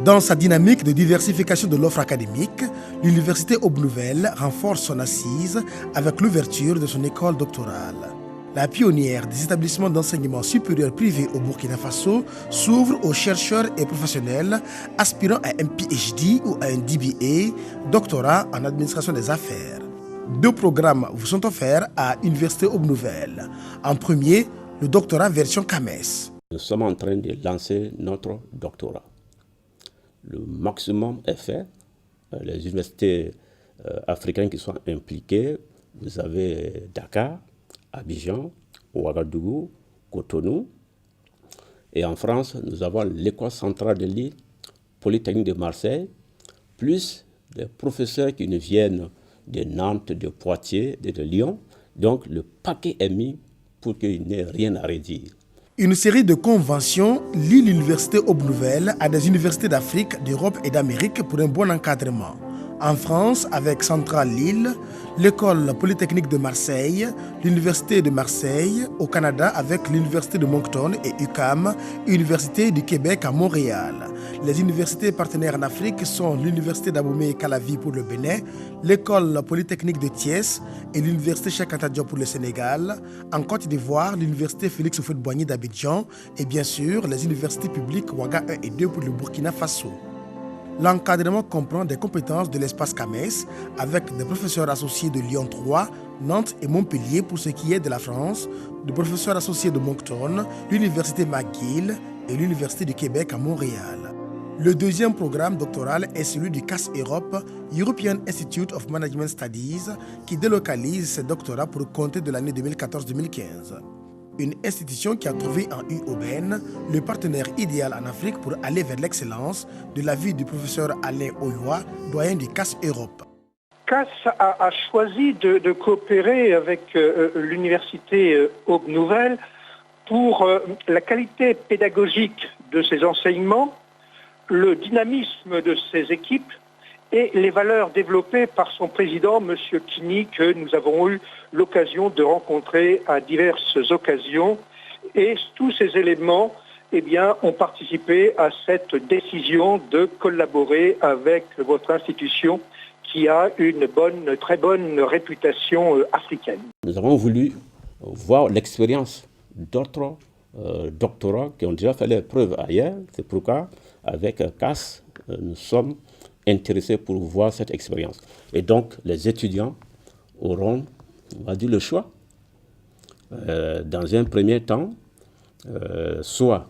Dans sa dynamique de diversification de l'offre académique, l'Université Aube Nouvelle renforce son assise avec l'ouverture de son école doctorale. La pionnière des établissements d'enseignement supérieur privés au Burkina Faso s'ouvre aux chercheurs et professionnels aspirant à un PhD ou à un DBA, doctorat en administration des affaires. 2 programmes vous sont offerts à l'Université Aube Nouvelle. En premier, le doctorat version CAMES. Nous sommes en train de lancer notre doctorat. Le maximum est fait. Les universités africaines qui sont impliquées, vous avez Dakar, Abidjan, Ouagadougou, Cotonou. Et en France, nous avons l'École centrale de Lille, Polytechnique de Marseille, plus des professeurs qui nous viennent de Nantes, de Poitiers, de Lyon. Donc le paquet est mis pour qu'il n'y ait rien à redire. Une série de conventions lie l'Université Aube Nouvelle à des universités d'Afrique, d'Europe et d'Amérique pour un bon encadrement. En France, avec Centrale Lille, l'École Polytechnique de Marseille, l'Université de Marseille, au Canada avec l'Université de Moncton et UQAM, Université du Québec à Montréal. Les universités partenaires en Afrique sont l'Université d'Abomey-Calavi pour le Bénin, l'École Polytechnique de Thiès et l'Université Cheikh Anta Diop pour le Sénégal. En Côte d'Ivoire, l'Université Félix Houphouët-Boigny d'Abidjan et bien sûr les universités publiques Ouaga 1 et 2 pour le Burkina Faso. L'encadrement comprend des compétences de l'espace CAMES avec des professeurs associés de Lyon 3, Nantes et Montpellier pour ce qui est de la France, des professeurs associés de Moncton, l'Université McGill et l'Université du Québec à Montréal. Le deuxième programme doctoral est celui du CAS Europe, European Institute of Management Studies, qui délocalise ses doctorats pour compter de l'année 2014-2015. Une institution qui a trouvé en UOBN le partenaire idéal en Afrique pour aller vers l'excellence, de l'avis du professeur Alain Oyoa, doyen du CAS Europe. CAS a choisi de coopérer avec l'Université Aube Nouvelle pour la qualité pédagogique de ses enseignements, le dynamisme de ses équipes et les valeurs développées par son président, M. Kini, que nous avons eu l'occasion de rencontrer à diverses occasions. Et tous ces éléments ont participé à cette décision de collaborer avec votre institution qui a une très bonne réputation africaine. Nous avons voulu voir l'expérience d'autres doctorats qui ont déjà fait leurs preuves ailleurs. C'est pourquoi, avec CAS, nous sommes intéressés pour voir cette expérience. Et donc, les étudiants auront, on va dire, le choix. Dans un premier temps, soit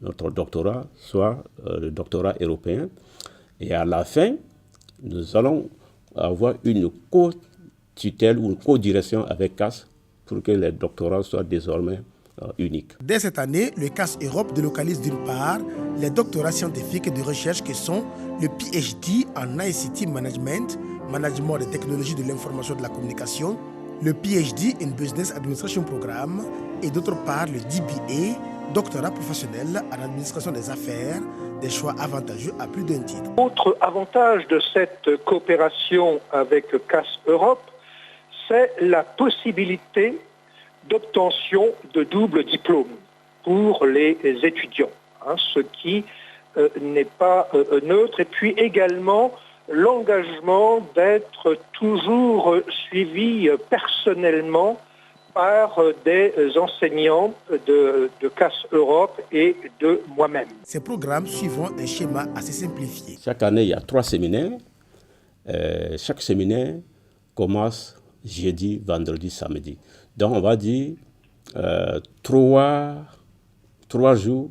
notre doctorat, soit le doctorat européen. Et à la fin, nous allons avoir une co-tutelle ou une co-direction avec CAS pour que les doctorats soient désormais uniques. Dès cette année, le CAS Europe délocalise d'une part les doctorats scientifiques et de recherche qui sont le PhD en ICT Management, Management des technologies de l'information et de la communication, le PhD in Business Administration Programme et d'autre part le DBA, doctorat professionnel en administration des affaires, des choix avantageux à plus d'un titre. Autre avantage de cette coopération avec CAS Europe, c'est la possibilité d'obtention de double diplôme pour les étudiants, ce qui n'est pas neutre. Et puis également l'engagement d'être toujours suivi personnellement par des enseignants de CAS Europe et de moi-même. Ces programmes suivront un schéma assez simplifié. Chaque année, il y a 3 séminaires. Chaque séminaire commence jeudi, vendredi, samedi. Donc, on va dire 3 jours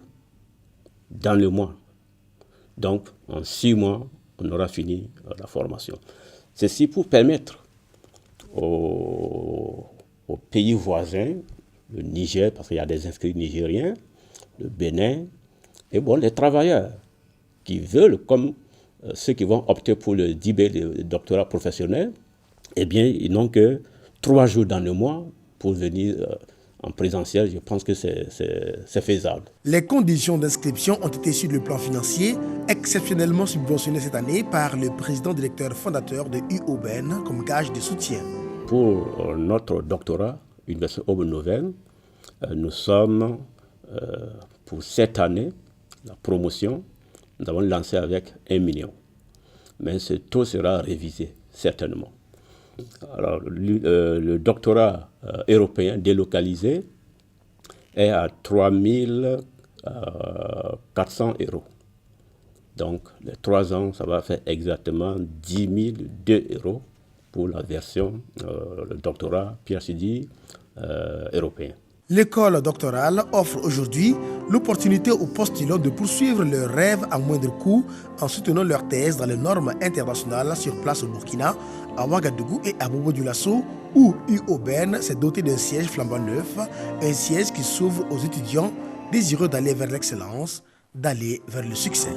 dans le mois. Donc, en 6 mois, on aura fini la formation. Ceci pour permettre aux pays voisins, le Niger, parce qu'il y a des inscrits nigériens, le Bénin, et les travailleurs qui veulent, comme ceux qui vont opter pour le DBA, le doctorat professionnel, ils n'ont que 3 jours dans le mois pour venir en présentiel. Je pense que c'est faisable. Les conditions d'inscription ont été sur le plan financier, exceptionnellement subventionnées cette année par le président directeur fondateur de UOBN comme gage de soutien. Pour notre doctorat, Université Aube Nouvelle, nous sommes, pour cette année, la promotion, Nous avons lancé avec 1 million. Mais ce taux sera révisé, certainement. Alors, le doctorat européen délocalisé est à 3 400 €. Donc, les 3 ans, ça va faire exactement 10 002 € pour la version, le doctorat PhD européen. L'école doctorale offre aujourd'hui l'opportunité aux postulants de poursuivre leurs rêves à moindre coût en soutenant leur thèse dans les normes internationales sur place au Burkina, à Ouagadougou et à Bobo-Dioulasso, où UOBN s'est doté d'un siège flambant neuf, un siège qui s'ouvre aux étudiants désireux d'aller vers l'excellence, d'aller vers le succès.